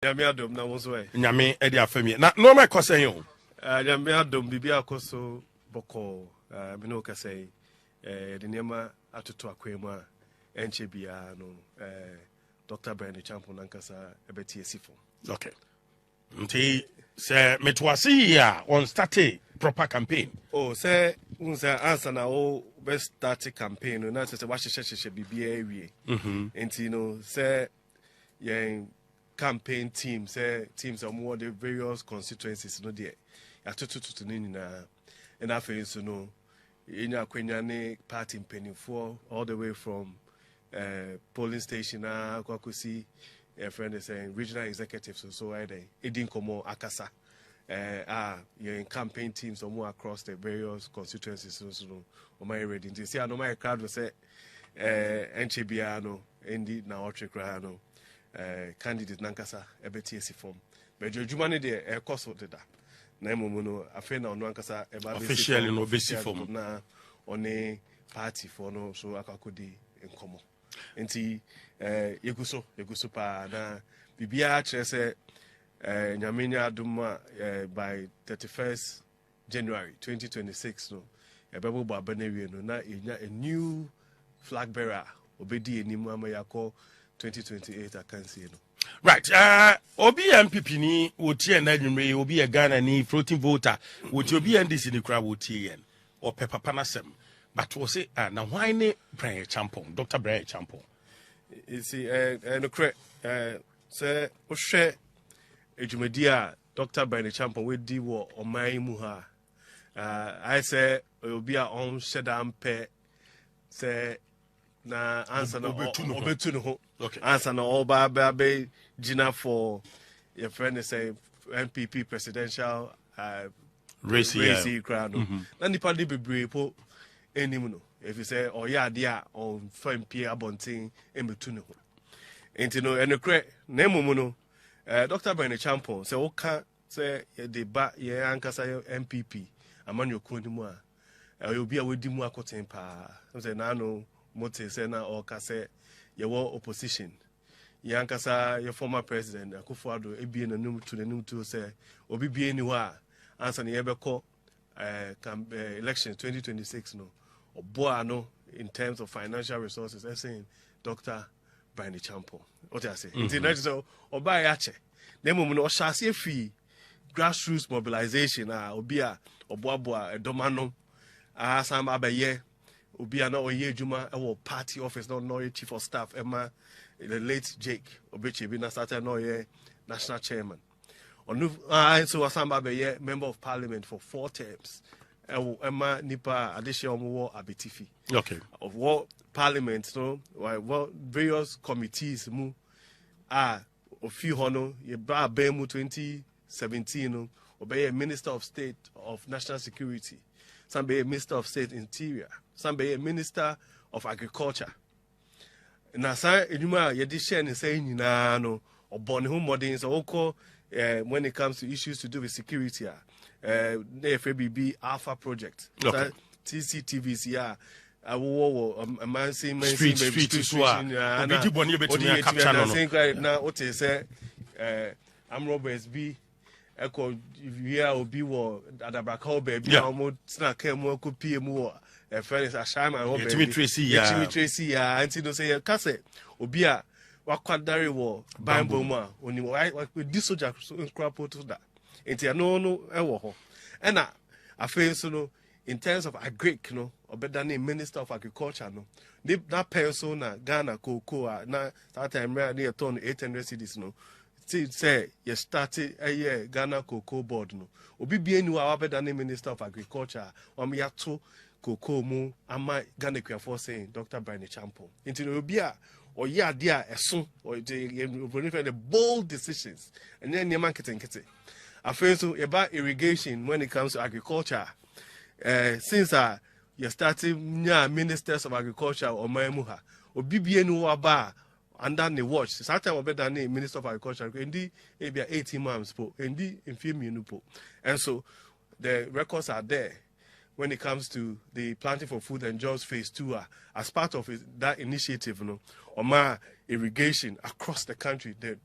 Nyame adom na wo so e. Nyame e dia famie. Na no ma kwase yen. Nyame adom bibia akoso boko me no ka say de nema atoto akwemu a enche bia no Dr. Brandon Champo nankasa ebeti esifo. Okay. Nti se metwase ya on start proper campaign. Oh, say unsa answer na o best start campaign na say wa hyehyehye bibia ewie. Nti no say yen campaign team say teams are more the various constituencies no there. Atototo ni na and after so no enya kwenya ne party mpanimfo all the way from polling station kwakosi a friend is saying regional executives so I edin komo akasa your campaign teams or more across the various constituencies so no o my ready to see no my crowd will say NPP no indi na otrikra no candidate nankasa ebetiesi form but judgment ne de e cost of that na emomu no afi na ono ankasa e ba officially no besi form na one party for no so akakodi enkomo enti yeguso pa na bibia kire se nyamenya aduma by 31st January 2026 no ebebo bo abana wie no na enya a new flag bearer obedi enimu amayako 2028 I can see no. Right. Obi NPP ni wotie na nwumre obi Ghana ni floating voter wotie obi NDC ni kra wotie yen o pepapa na sem but we say na why ne Brian Champon Dr. Brian Champon you see no cre say o hwe ejumadi a Dr. Brian Champon we di wo oman mu ha I say obi a on shedam pe say na answer na obetu no ho. Okay. Answer na all ba Gina for your friend say NPP presidential race crowd. Na nipa de bebre po enim no. If you say oh yeah dia on FMP abontin embetu no ho. Enti no enokre na emumu no Dr. Brandon Champo say oka say the ba ye ankasa NPP amanyo konimu a obi a wedi mu akoten pa. Say na no mote say na oka say your opposition yankasa your former president Akufo-Addo ebie nanum to say obi bie ni wa answer na yebeko election 2026 no oboa no in terms of financial resources saying Dr. Brandon Champo what I say it's not so oba ya che na mum no ohase afi grassroots mobilization obi a oboaboa edomano asamba abaye obi ana oye juma e party office no chief of staff Emma the late Jake Obechi bi na started no national chairman onu so wasamba be member of parliament for 4 terms Emma nipa addition wo abetifi okay of what parliament so what various committees mu ofi hono ye ba mu 2017 no obey minister of state of national security some be minister of state interior some be minister of agriculture na sa eduma ye di share ni say nyina no obone ho modern so oko when it comes to issues to do with security na FBB Alpha project okay. TCTVs ya awo man say street so obi boni betumi capture no na what you say am robbers be eko via obi wo adabraka obabi omo tina kan mu akopie mu wo friends ashama obabi Timmy Tracy ya anti no say ka say obi a wakwadare wo Bible mu a oni wo di soja scrap to that enti no ewo ho na afen so no in terms of agric no obeda na minister of agriculture no that person na Ghana cocoa na that time na turn 800 cedis no say you started a year Ghana Cocoa Board no obi bia ni wa abeda na minister of agriculture ya to cocoa mu ama Ghana kwafo saying Dr. Brandon Champo into obi a oye ade a eso the bold decisions and then neman kete afen so about irrigation when it comes to agriculture since you started ministers of agriculture or mamuha obi bia ni wa ba under the watch certain of better name minister of agriculture maybe 18 months po indi infirmienu po and so the records are there when it comes to the planting for food and jobs phase 2 as part of that initiative no irrigation across the country the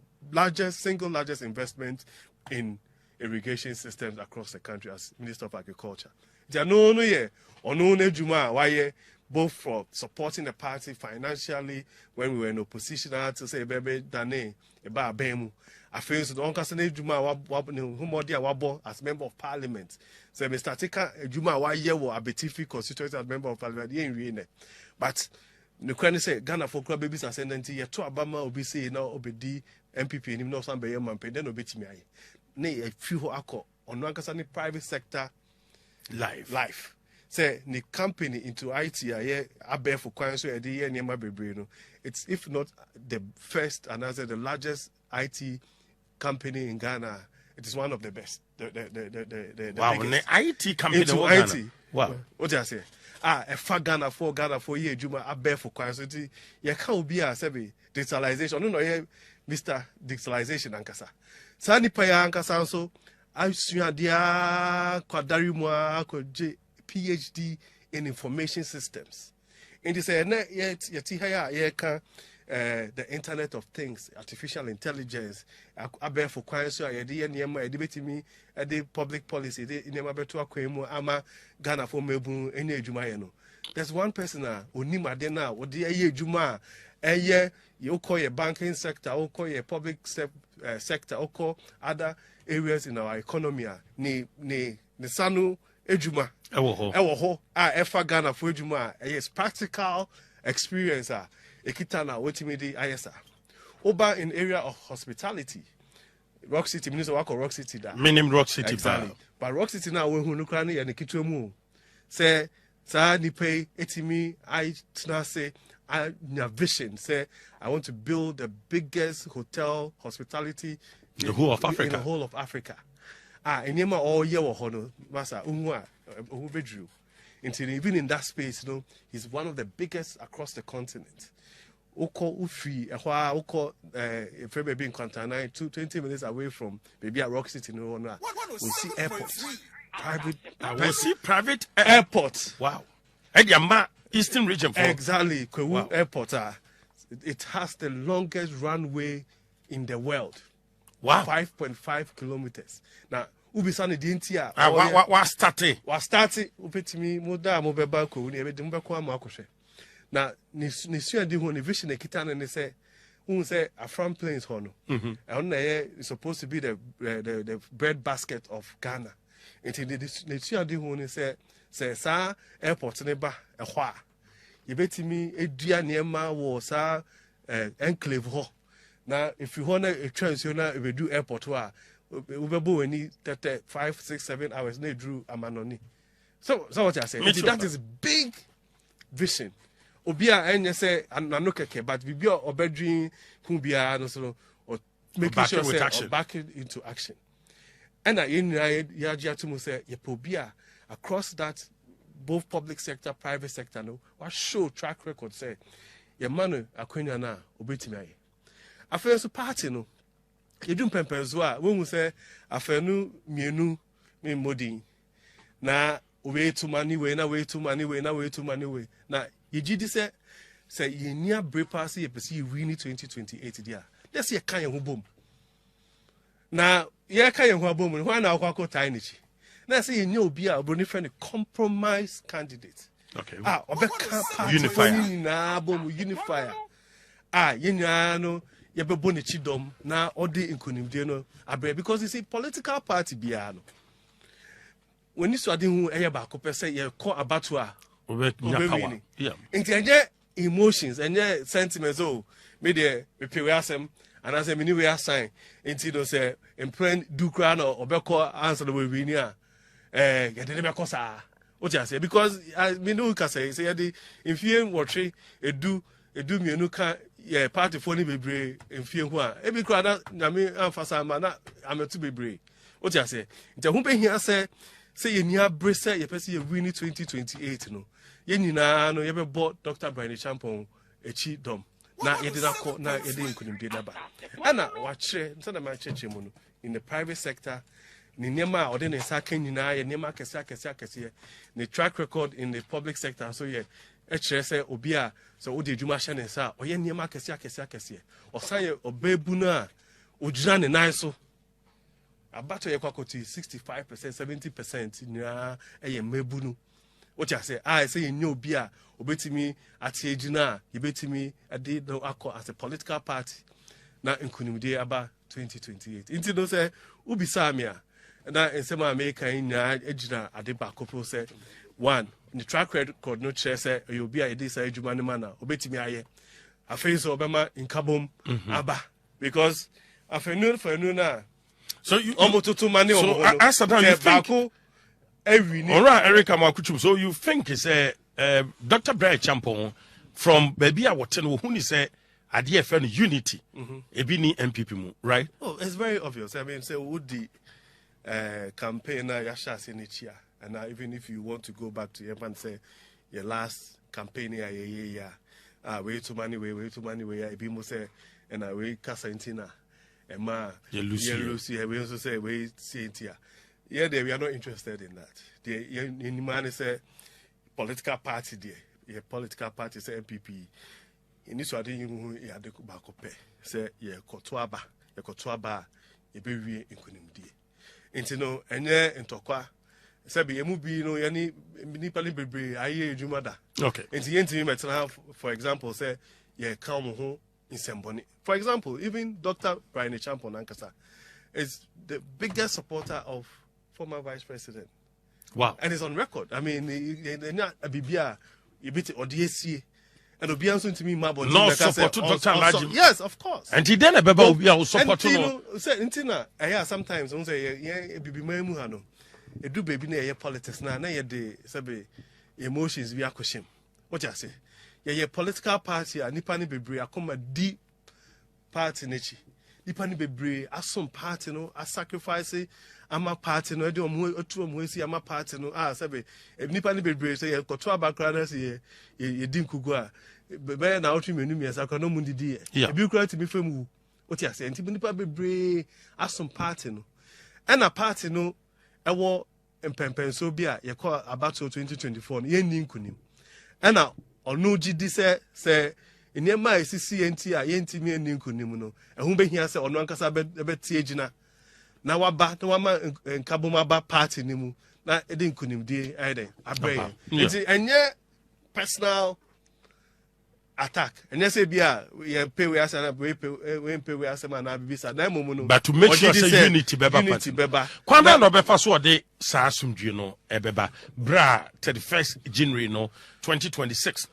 single largest investment in irrigation systems across the country as Minister of Agriculture. They are no yeah or no Juma why both for supporting the party financially when we were in opposition to say baby dane about bemu. I feel so don't cast Juma wabo as member of parliament. So Mr. Statistical Juma why ye wo abetifi constituency as member of parliament ye but the Ukraine say Ghana for club babies ascendant ye to Obama obi say now obedi NPP ni no some be man pe then obetimi aye. Ne a few akọ ono ankasa ni private sector life say the company into IT aye abẹ for kwan so e dey ye niam bebre no it's if not the first and as the largest IT company in Ghana. It is one of the best. The wow, biggest. IT company into IT. Ghana. Wow. What do I say? A fa Ghana for year Juma abẹ for kwan so ti ye can be a say digitalization. No ye Mr. Digitalization ankasa. Saa nipa ya ankasa nso asua dia kwadari mu akọje PhD in information systems. And this yet here can the Internet of Things, artificial intelligence, abẹ for kwan so ye dey niam debate me the public policy dey niam abeto akwemu ama Ghana for mebu enya adwuma ye no. There's one person onim ade na wo dey ye adwuma you call your banking sector, you call your public sector, you call other areas in our economy. Ni sanu ejuma. Ewo ho. Efa Ghana for ejuma. Yes, practical experience. Ekitana wetimidi ayesa. Oba in area of hospitality. Rock City, minister work Rock City da. Minim Rock City exactly. But Rock City now we hu nukra ni yani kitwemu. Say sa ni pay etimi I tna say your vision say I want to build the biggest hospitality in the whole of Africa. In the whole of Africa. Enema all year or hono masa unwa bedru. Until even in that space, he's one of the biggest across the continent. Oko Ufi, Oko if being Quantana, 20 minutes away from maybe at Rock City, we see airports. Private airport. Wow. And Yama Eastern region for exactly Kwewu Airport. It has the longest runway in the world. Wow. 5.5 kilometers. Now Ubisani dintia. Wa started. Upetimi moda mobeba Kwewu ni ebedi mbekwa makoshe. Now nisu di ho ni vision ekitana ne say a front plains hono. And it's supposed to be the bread basket of Ghana. Until nisu di ho ni say sa airport ne ba ehwa a yebetimi edua niema wo sa enclave ho na if you wanna transiona ebedu airport ho a ubebo weni 5 6 7 hours na edru amanoni so what I say that is big vision obi a enye say anano keke but bibi obedwin hu bia no so or making sure say back it into action and ya jiatumu say yepobia across that both public sector, private sector, no, what show track record say, your man akwenya na obetimi aye. Afen so party no, you do pempezwa, when we say afenu mienu me modi. Na way too money way, na way too money way, na way too money way. Na you jidi say you near break pass you pesi winning 2028 dia. Let's see a kan hu bom. Na ye kan hu bom no, na akwa tiny chi. Now say you know be a friend compromise candidate. Okay. Unifier. No you be boni chidom na odi inkunimde no abre because you see political party biano. When you swadi hu eye ba ko pese ye call abatu a power. Yeah. Nti emotions and sentiments me dey me we asem and as a mini we assign nti do say employ do kra no obeko answer the we ni a yɛde ne bɛkɔ saa what you say because me no ka say yɛde mfie nwɔtwe edu mienu ka yɛ party for ni bebree mfie ho a ebi kura na nyame amfasa ma na ametu bebree what you say nti ho behia say yɛ ni abre say yɛ pɛ yɛ win 2028 no yɛ nyinaa no yɛ bɛbɔ Dr. Brian Champon echi dom na yɛde na kɔ na yɛde nkunimde na ba ana wakyerɛ nsa na ma kyerɛ mu no in the private sector ni nema or then saka nyina ye nema kese ni track record in the public sector so ye say obi a so wo de dwuma hye ne sa o ye nema kese o san ye obebu na ogyina ne nan so abato yɛ kwakɔti 65% 70% nyinaa ɛyɛ mmabu no what you say I say in your beer obetimi ati gyina yebetimi ade no akɔ as a political party na nkunimde aba 2028 inti no say ubisa me a na nsema America nyinaa agyina ade ba kopo say one the track record no chair say you be a this adwuma ne mana obetimi aye afei so obema nkabom aba because afenu na so you omototo mane so answer that you think all right Erica Makuchum, so you think is Dr. Brian Champon from baby a what no who say ade friend unity ebi ni NPP mu right? Oh, it's very obvious. I mean, say would the campaign yasha senichia and even if you want to go back to your and say your last campaign way too money way too money way ebi mo say and we kasa intina ema Lucy we also say we sentia. Yeah, we are not interested in that. The man is political party there. Yeah, political party say NPP. In this one, you had the bakope. Say yeah, kotoaba, ye be we inkunimdi. Into no, and yeah, in tokwa. Say be emu bi no yani nipali bebre aye jumada. Okay. Into yenti metana for example say yeah, come home in Semboni. For example, even Dr. Brian Champon Ankasa is the biggest supporter of former vice president. Wow. And it's on record. I mean, they're not a BBA, you beat it or DSC. And Obianso to me, Mabo. No support to Dr. Lajim. Yes, of course. And he then a baby will be support to say, Intina, sometimes, on say, yeah, Bibi Muhano. A do baby near politics now, na de sabe emotions we are question. What you say? Yeah, political party, and Nipani Bebre, I come a deep party nature. Nipani Bebre, as some party, no, as sacrifice. Ama party no do omu otu omu si ama party no sabe nipa ni bebre say koto abakra na say ye din kugu a be na otu menu mi asa no mu didi e bi kura ti mi fam o ti ase nti nipa bebre asom party no na party no ewo empempenso bi a ye call about 2024 no ye ni nkunim na ono gidi say enema esisi enti a ye enti mi ni nkunim no ehun behia say ono ankasa be tie gina na waba na wama nkaboma party ni mu na edi nkunimdie ayden abrey nti enye personal attack enye say bia ye pay we asa na we pay we asa na bibisa na momu no but to make sure say unity beba kwame no befa so de sa asumdue no ebeba bra 31st January no 2026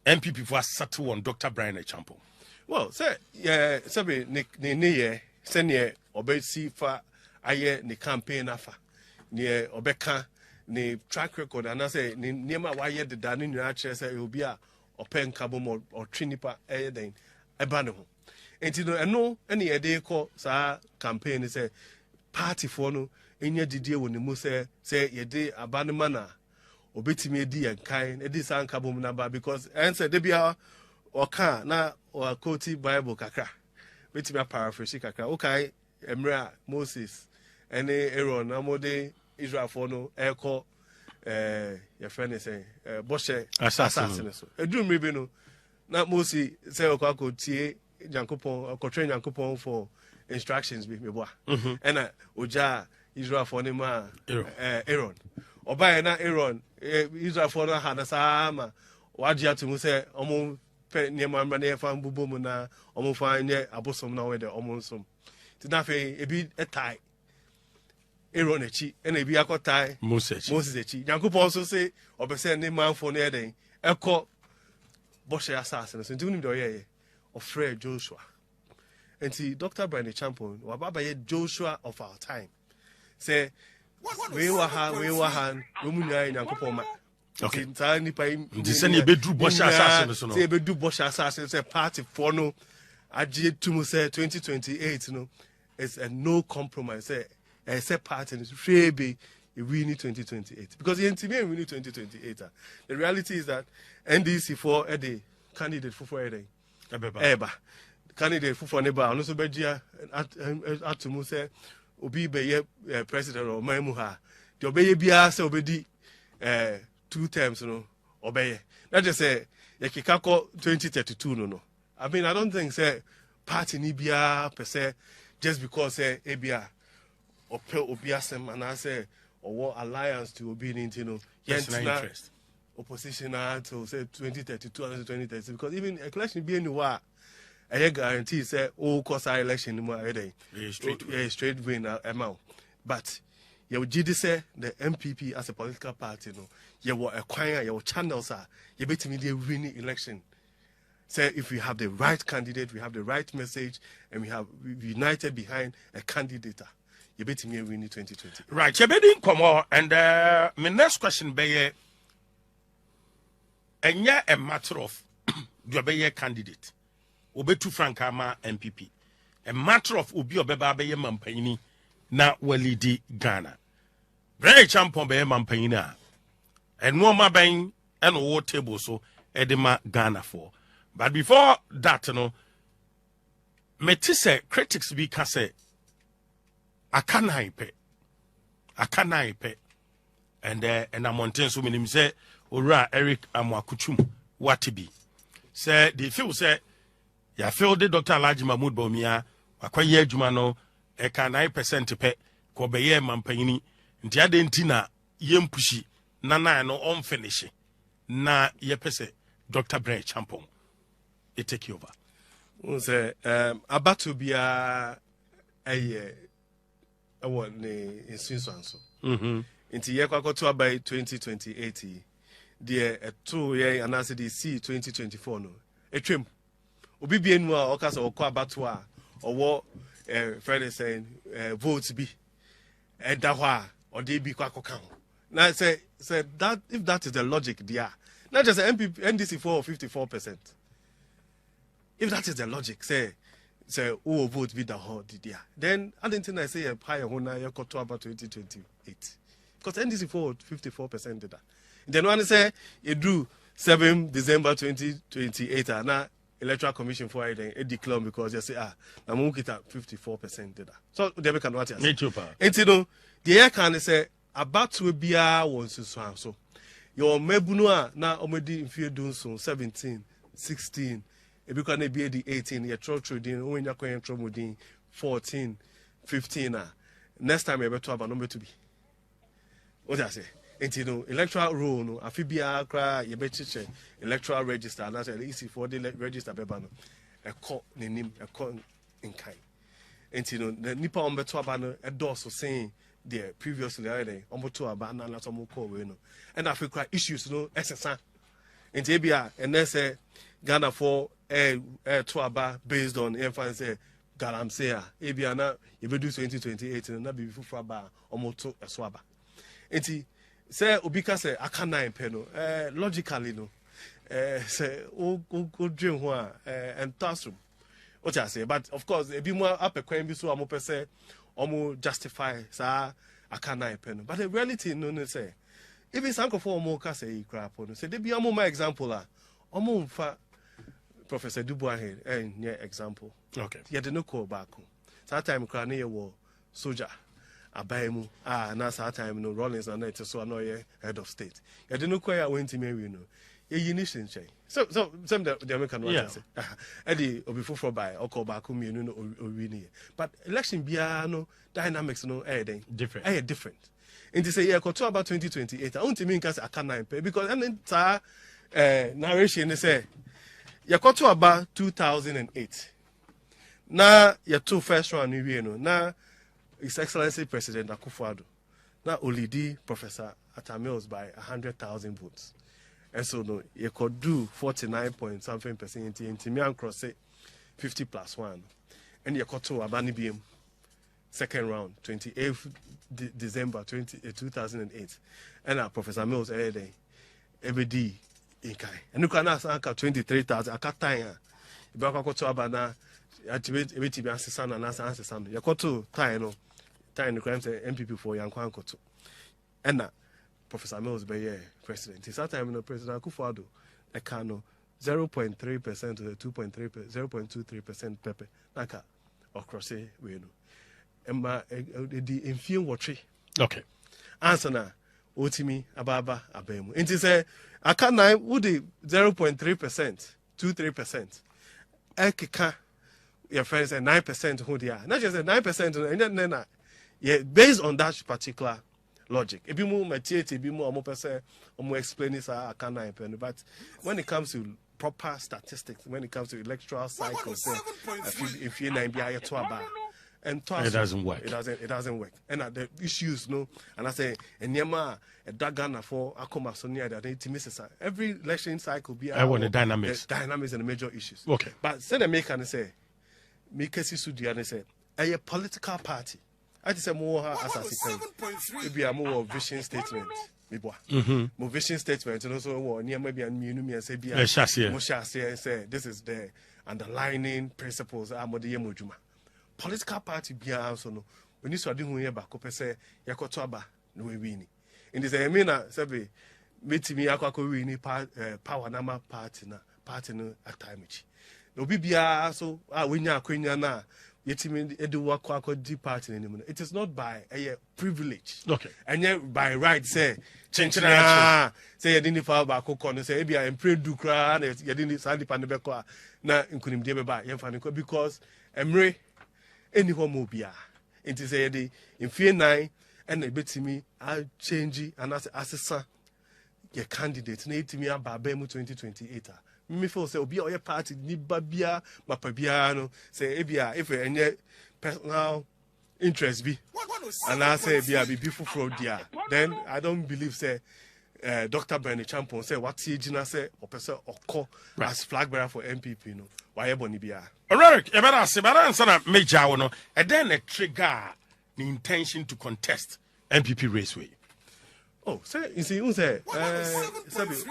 NPP for settle on Dr. Brian Champon. Well say yeah sabe ne ye say ne obesi fa aye ne campaign afa ne obeka ne track record and I say ne niema wa ye deda ne nyina kire say obi a open kabom or trinipa den eba ne ho enti no eno ene ye de ko sa campaign say party for no enya didie wo ne mu say ye de abane mana obetimi edi yankan edi san kabom na ba because ense de bia oka na o quote Bible kakra betimi paraphrase kakra okay Emra Moses and Aaron amode Israel for no echo your friend is saying Boshe assassin so edum rebe no na Moses say okwa tie Jankopon or train Jankopon for instructions be me boa and oja Israel for ne ma Aaron oba na Aaron Israel for no had sama wajia to say omo pe niema ma na fa mbubo mu na omo fa nye abosom na we de omo nsom tinafe ebi etai Aaron echi and ebi akotai Moses echi Yankopon so say obese ne manfo no eden eko Boshe assassin so ntimi do ye of Fred Joshua enti Dr. Brian Champon wa baba ye Joshua of our time say we were mu nya Yankopon ma okay nta nipa ndi se ne bedru Boshe assassin so no say bedu Boshe assassin say party for no agye tumu say 2028 no it's a no compromise say party is free we need 2028 because the NTP we need 2028 the reality is that NDC for the candidate for eba candidate for neba and also begia atumu say obi be president or mamu ha the obeye bia say obedi 2 terms no obeye that just say yakikako 2032 no I mean I don't think say party ni bia per se just because ebia obiasem and I say or what alliance to obi into interest opposition to say 2032 and 2030 because even election be anywhere I guarantee say cause our election straight win amount but you GD say the NPP as a political party you will acquire your channels you bet me they win election. Say if we have the right candidate, we have the right message, and we united behind a candidate, you bet me win 2020. Right, you better come on. And my next question be and yeah, a matter of you be a candidate. Obe tu Frankama NPP. A matter of ubi obeba be mampani na walidi Ghana. Very champion be mampani and no ma ben and war table so edema Ghana for. But before that, metise critics be kase akanaipe, and I'm wanting so many say ora Eric Amwakuchum watibi. Say the feel say ya feel the Dr. Alhaji Mahmoud Bawumia akwaye adwuma no e ka 9% pe ko beye mampanyini nti ade ntina yempushi na na no on finish na yepese Dr. Bray Champong. It take you over. We say abatu bia awon ne insuranso so. Inti ye kwakoto abai 2028 de eto ye anase de C 2024 no. Etwem. Obi bia nu a okasa okọ abatu a owo Friday saying votes bi eda ho a ode bi kwakoka ho. Now say that if that is the logic there. Not just NPP NDC for 54%. If that is the logic, say who vote be the whole dia. Then I didn't think I say a higher hona you got to about 2028. Because NDC for 54% did that. Then when I say it drew 7 December 2028 and now Electoral Commission for it declare because you say I'm looking at 54% did that. So they can what you say. And you know the air can say about to be so your mebunua na omedi mfie dun so 17 16 ebi kwa na be the 18 ye trading when you kwen tromodin 14 15 next time you beto aba no beto bi what I say enti no electoral roll no afi bia kra ye bechiche electoral register na say easy for the register beba no e call nenim e call in kind enti no the nipa on beto aba no e do so saying there previously already to aba na some call we no and Africa issues no exercise in Tibia and then say Ghana for to aba based on influence say galamsea ebiana you do 2028 and na be fufu aba to swaba enti say obika say aka 9 pe no logically no say o dream ho a entasum what I say but of course e bi mo apekwan bi so amopese justify sa aka 9 pe no but the reality no say if it's uncle for more can say crap on say they be my example fa Professor Dubois here near example okay you didn't call back that time cry near war soldier abaimu na that time no Rollins and it so no head of state you didn't call went to me you nation so some the American one say Eddie obi for by or call back me no win but election bia no dynamics no different different and to say yeah to about 2028 I want to mean case aka 9 pe because and narration they say you to about 2008 na your two first round we no na His Excellency President Akufo-Addo na olidi Professor Atamils by 100,000 votes. And so no, you could do 49 point something percent in me and cross 50 plus 1. And you could to Abani BM second round, 28th December 2008. And Professor Mills every day in Kai. And you can ask 23,000 akataya. Ibaka to Abana activate everything answer and answer son. You could to tie no tie the crime say NPP for Yankwan Koto. And Professor Mills be president. It's that time President Akufo-Addo a cano 0.3% to the 2.3 0.23% pepe naka across we no. Emma the infuse watry. Okay. Answer na otimi ababa abemu. It is a aka 9 would 0.3%, 23%. Ekeka your friends say 9% who they are. Not just 9%, and then yeah, based on that particular logic. If you move material, if you move person, explain this, I can't happen. But when it comes to proper statistics, when it comes to electoral cycles, if you're not be to about. And it doesn't work. It doesn't work. And the issues, no. And I say, and Yama, a Dagana for Akoma Sonia, that it misses every election cycle be. I want the dynamics. The dynamics and the major issues. Okay. But say the maker and say, make a Sudi and say, a political party. I just say more as I say, maybe a more vision statement. More vision statement, and also near maybe a new and say, be a say, this is the underlining principles. I'm the Yemujuma. Political party be also no. When you saw the who back up say yakotoba no we win. In this I mean say meet me akwa win power nama party no at time each. No bibia so when you akwenya na yetimi edu akwa di party anymore. It is not by a privilege. Okay. And yet by right say chenchina say you didn't fall back on say be I pray do cry you didn't sandi panebeko na nkunim de beba yemfa because emre any home bia it is a in fear 9 and a bit me I change and as assessor your candidate na me about 2028 me feel say obi or your party ni babia mapabia no say ebia if any personal interest be and I say be beautiful fraud there then I don't believe say Dr. Bernie Champon say what Gina say or person or call as flag bearer for NPP no why boni bia. Eric, you better say, but answer that major one, and then a trigger the intention to contest NPP raceway. Oh, say you see, you say,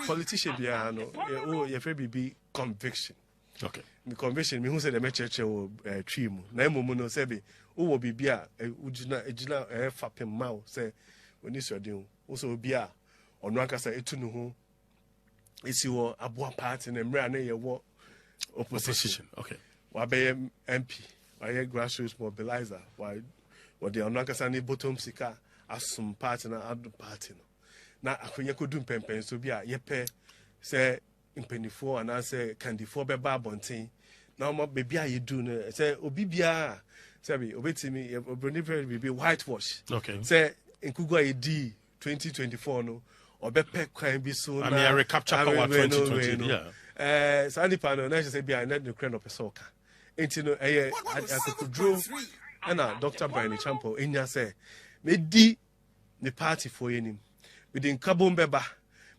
politician bia no, oh, your friend be conviction. Okay. The conviction, me who say the message or trim. Na emu no say be, oh, be bia, ujina fapem mau say when this you do, also bia, on one kasa etunu ho. Isi wo abua party na mra na ye wo opposition. Okay. Wabe MP, waye grassroots mobilizer, why the onankasa bottom sika asum party na adu party no. Na akonya kodum pempen so bia yepe say impenifo and say candifo beba bonten. Na mo baby you do no say obi bia say be obetimi obroni be whitewash. Okay. Say nkugwa edi 2024 no obepe kwan bi so na I mean recapture power 2020 yeah. Sandy Pano na say bia na the crane of pesoka. Enti no akukudro na Dr. Bernie Champon enya say me di the party for yenim. Me di nkabom beba.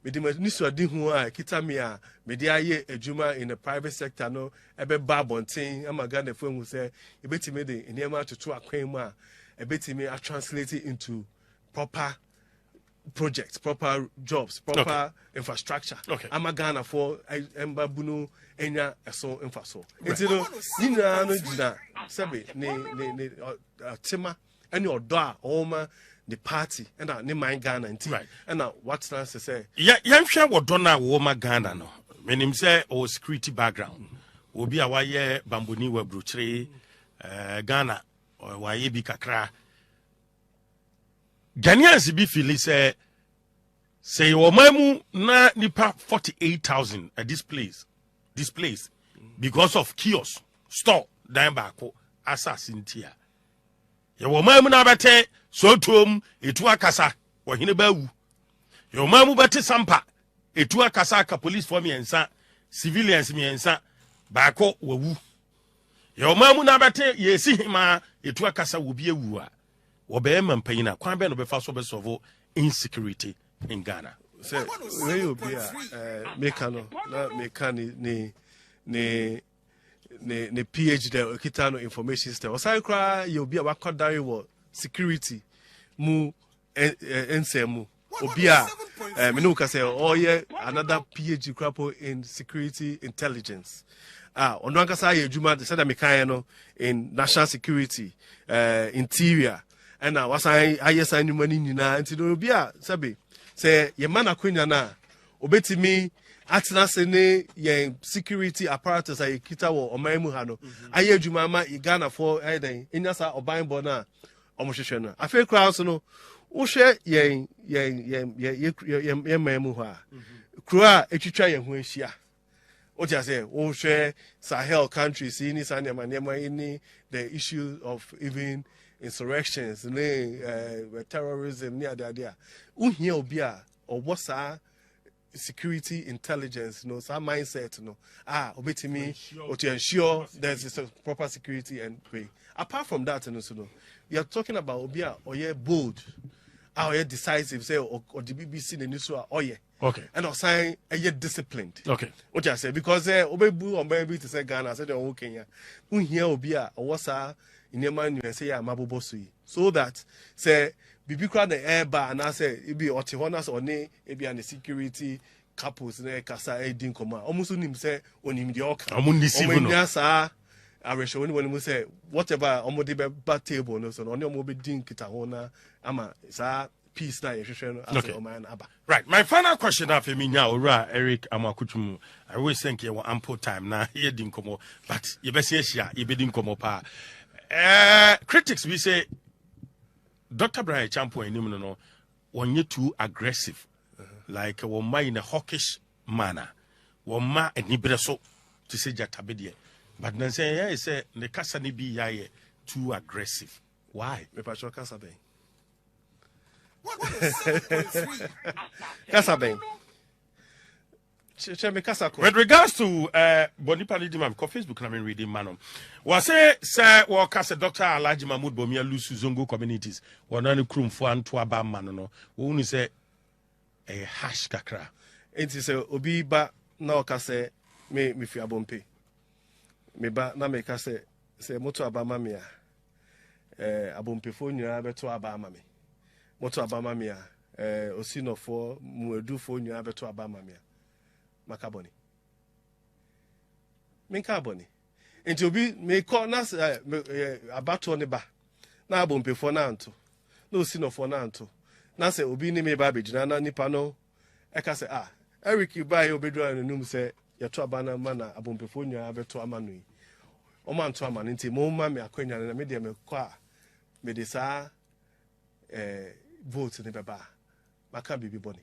Me di niso adi hu a kita me a me di aye adwuma in the private sector no ebe ba bonten amaga na fu hu say ebetime de enema atoto akwan mu a ebetime a translate it into proper projects, proper jobs, proper infrastructure. Okay. Amagana for embabunu enya eso infaso. Enti no nyina no gina sebe ne tema any odo a oma the party and ne man Ghana enti. Right. And what's nice to say? Yeah, yamhwe wodo na wo ma Ghana no. Menim say o security background. Obi a waye bamboni wa bruchire Ghana waye bi kakra. Ghanaians be feel say your mamu na nipa 48,000 at this place because of kiosk store dan baako assassin tia your mamu na bete so tom etu akasa wo hene bawu your mamu bete sampa etu akasa ka police for miensa civilians miensa baako wawu your mamu na bete yesi hima etu akasa wo bi awu a Obeyema mpanyina kwan be no be fa so be solve insecurity in Ghana. Say where you be mekano na mekani ni PhD okitano information system. Osai kra you be wakodare wo security mu ensemu obi a me no ka say oh yeah another PhD crapo in security intelligence. Ono ankasa ye adwuma de say da mekan no in national security interior. And I was I sign money nina until no be a sabe say ye man akwenya na obeti me atena se ne ye security apparatus ay kita wo oman ha no aye adwuma ma Ghana for eden enya sa oban bo na omohwehwe no afi crowd so no wo hwe ye man mu ha kro a etwitwa ye ho ahia What you say? Oh, share Sahel countries, any the issue of even insurrections, terrorism, near the idea. Here obia or what's security intelligence, some mindset, obey me, or to ensure there's a proper security and way. Apart from that, we are talking about obia or bold, or decisive, say, or the BBC, the news, or okay, and or saying disciplined. Okay, what I say because obebu or maybe to say Ghana, said oh Kenya, here obia or what's in your mind you say mabobosui, so that say bibi kra the air bar and I say it be otihonas or ne it be an security couples ne kasa edin koma almost nim say onim the oka omenya sa aresho when we say whatever omode be table no so on your be din kita hona ama sa peace na okay. Right, my final question after me now, Eric Amakutumu. I always think you want ample time now. Here didn't come up, but you best yes, you didn't come up. Critics, we say Dr. Brian Champo and no, when you're too aggressive, like one ma in a hawkish manner, one ma and nibreso to say jatabedie. But then say, yeah, say the Kasani be too aggressive. Why? Me pacho Kasabe. What is 7.3? Kasabe. With regards to Bonipa Lidimam, Facebook, I'm reading Manom. Was say, sir, Kasa Dr. Alaji Mahmoud Bawumia Lusu Zongo communities, one only krum for Antuaba Manono, who only say a hash kakra. It is a obi ba na okase me fi abompe. Me ba na me kase se moto abama me abompe fo nyina beto abama me. Moto abama me osinofo muedufo nyina beto abama me. Makaboni. Minkaboni. Nti obi me call na abato ne ba. Na abompe fo na anto. Na osinofo na anto. Na se obi ni me ba begina na nipa no eka se Eric ba ye obedu anum se yeto abana mana abompefo nyaa beto amanu yi o ma nto amanu nti mo ma me akwanya na me de me kwa me de sa vote ne beba maka bibi boni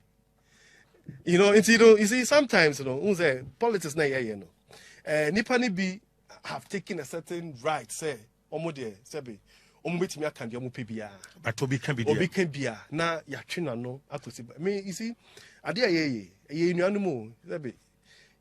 you see sometimes say politics na ye nipa ni bi have taken a certain right say omo de sebe omo betimi aka de omo pebia but obi can bia na ya twena no akosi me you see ade ye nuanu mo sebe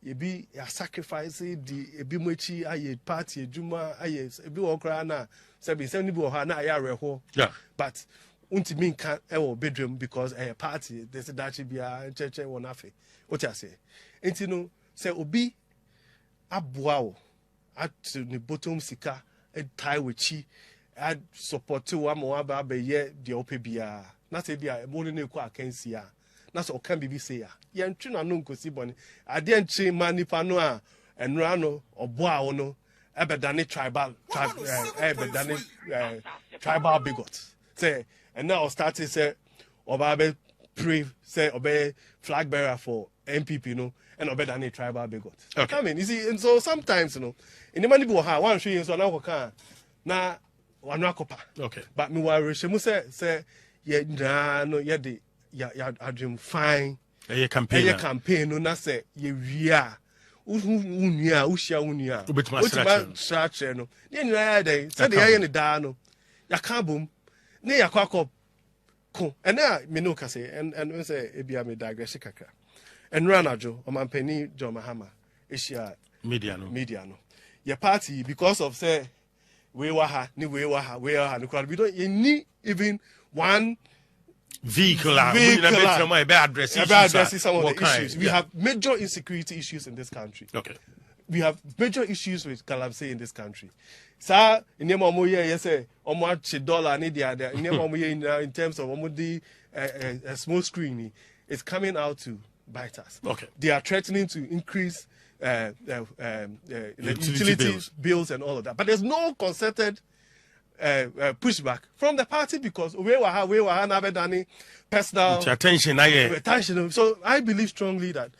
ye bi ya sacrifice di ebi mo echi aye party ejuma aye ebi wo kra na sebe se ni bi wo ha na ya reho yeah but untimi nka e wo bedroom because party there's a dachi bia cheche won afi what you say enti no say obi aboa wo at the bottom sika e tie wechi ad support wa mo aba be ye de opebia na say bia mo ne ku akansi a na so kan bibi say ya ye ntwe na no nkosi bone ade nche manipa no a enra no oboa wo no ebedane tribal tribal bigot say and now started say oba pray say oba flag bearer for NPP and obedane tribal bigot. Okay. I mean, you see, and so sometimes in the money bo ha one show you so na wanakopa. Okay. But me wa reshemu say ye no ye de ya adwem fine. A campaign no na say ye wia unia ushia unia. Ubetima structure no. Ye nyina dey say dey ye ne da no. Ya ka bom. Ne ya kwakọ ko. And na me no ka say and we say ebia me digress kakra. And Ranajo, Omampeni, John Mahama, Asia media no. Your party, because of say, we don't need even one vehicle addressing some of the issues. We have major insecurity issues in this country. Okay. We have major issues with Galamsey in this country. Sir, in your mom, yes, $1 in terms of a small screen, it's coming out to bite us. Okay. They are threatening to increase utility bills and all of that. But there's no concerted pushback from the party because we were personal attention. So I believe strongly that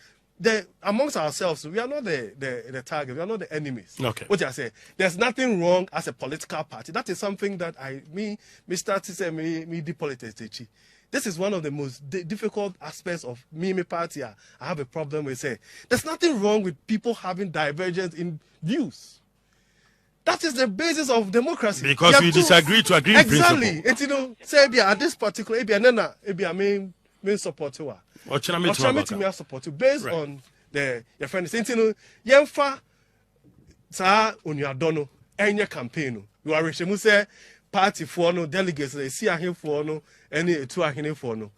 amongst ourselves, we are not the target. We are not the enemies. Okay. What I say, there's nothing wrong as a political party. That is something that Mr. Tise, me depolitics. This is one of the most difficult aspects of me party. I have a problem with say there's nothing wrong with people having divergence in views. That is the basis of democracy. Because we disagree to agree in principle. Exactly. And say at this particular main support you. Or support you based on your friend saying yemfa sa onuadono enye campaign. You are reshemu say party for no delegates see ahin for no any two ahin for no.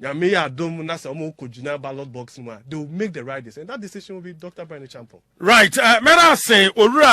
Nyame ya dom na say omo kojina ballot box no. They will make the right decision. And that decision will be Dr. Brian Champon. Right. Mera say Owura